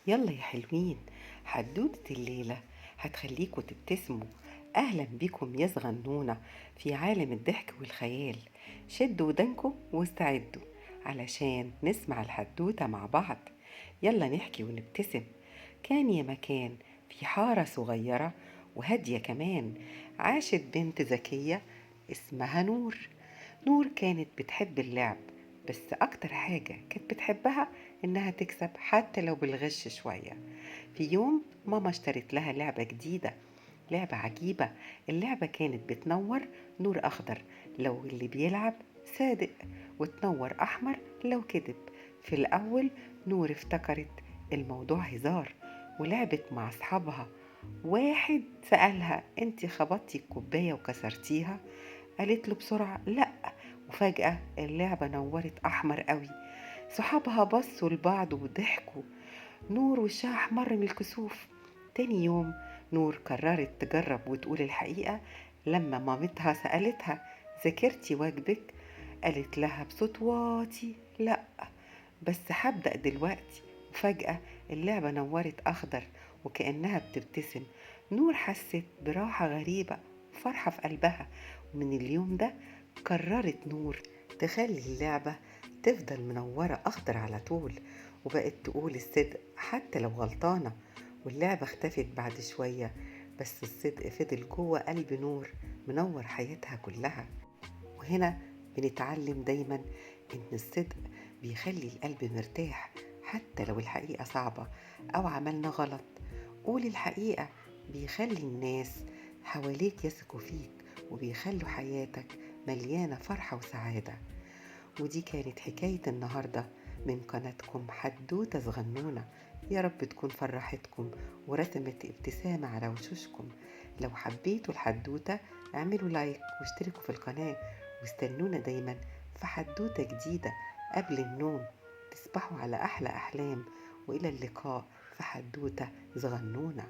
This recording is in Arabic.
يلا يا حلوين، حدوتة الليلة هتخليكوا تبتسموا. أهلا بكم يا صغنونة في عالم الضحك والخيال. شدوا ودانكم واستعدوا علشان نسمع الحدوتة مع بعض. يلا نحكي ونبتسم. كان يا مكان في حارة صغيرة وهادية كمان، عاشت بنت ذكية اسمها نور. نور كانت بتحب اللعب، بس أكتر حاجة كانت بتحبها إنها تكسب حتى لو بالغش شوية. في يوم ماما اشترت لها لعبة جديدة، لعبة عجيبة. اللعبة كانت بتنور نور أخضر لو اللي بيلعب صادق، وتنور أحمر لو كذب. في الأول نور افتكرت الموضوع هزار ولعبت مع أصحابها. واحد سألها: انتي خبطتي الكوباية وكسرتيها؟ قالت له بسرعة: لأ. وفجأة اللعبة نورت أحمر قوي. صحابها بصوا لبعض وضحكوا. نور وشها أحمر من الكسوف. تاني يوم نور قررت تجرب وتقول الحقيقة. لما مامتها سألتها: ذاكرتي واجبك؟ قالت لها بصوت واطي: لأ، بس هبدأ دلوقتي. وفجأة اللعبة نورت أخضر وكأنها بتبتسم. نور حست براحة غريبة وفرحة في قلبها. ومن اليوم ده قررت نور تخلي اللعبة تفضل منورة أخضر على طول، وبقت تقول الصدق حتى لو غلطانة. واللعبة اختفت بعد شوية، بس الصدق فضل جوه قلب نور منور حياتها كلها. وهنا بنتعلم دايما إن الصدق بيخلي القلب مرتاح حتى لو الحقيقة صعبة أو عملنا غلط. قول الحقيقة، بيخلي الناس حواليك يثقوا فيك وبيخلوا حياتك مليانة فرحة وسعادة. ودي كانت حكاية النهاردة من قناتكم حدوتة صغنونة. يا رب تكون فرحتكم ورسمت ابتسامة على وشوشكم. لو حبيتوا الحدوتة اعملوا لايك واشتركوا في القناة، واستنونا دايما في حدوتة جديدة قبل النوم. تصبحوا على أحلى أحلام، وإلى اللقاء في حدوتة صغنونة.